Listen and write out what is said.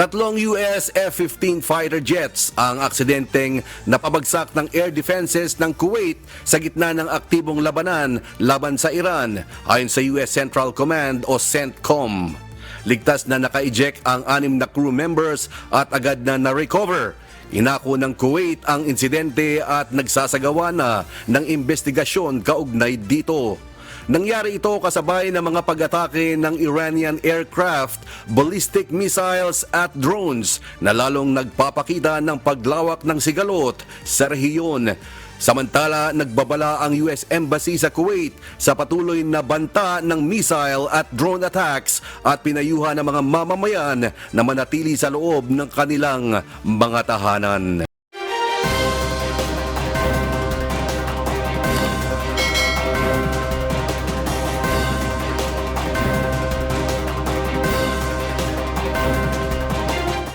Tatlong US F-15 fighter jets ang aksidenteng napabagsak ng air defenses ng Kuwait sa gitna ng aktibong labanan laban sa Iran, ayon sa US Central Command o CENTCOM. Ligtas na naka-eject ang 6 na crew members at agad na na-recover. Inako ng Kuwait ang insidente at nagsasagawa na ng investigasyon kaugnay dito. Nangyari ito kasabay ng mga pag-atake ng Iranian aircraft, ballistic missiles at drones na lalong nagpapakita ng paglawak ng sigalot sa rehiyon. Samantala, nagbabala ang US Embassy sa Kuwait sa patuloy na banta ng missile at drone attacks at pinayuhan ng mga mamamayan na manatili sa loob ng kanilang mga tahanan.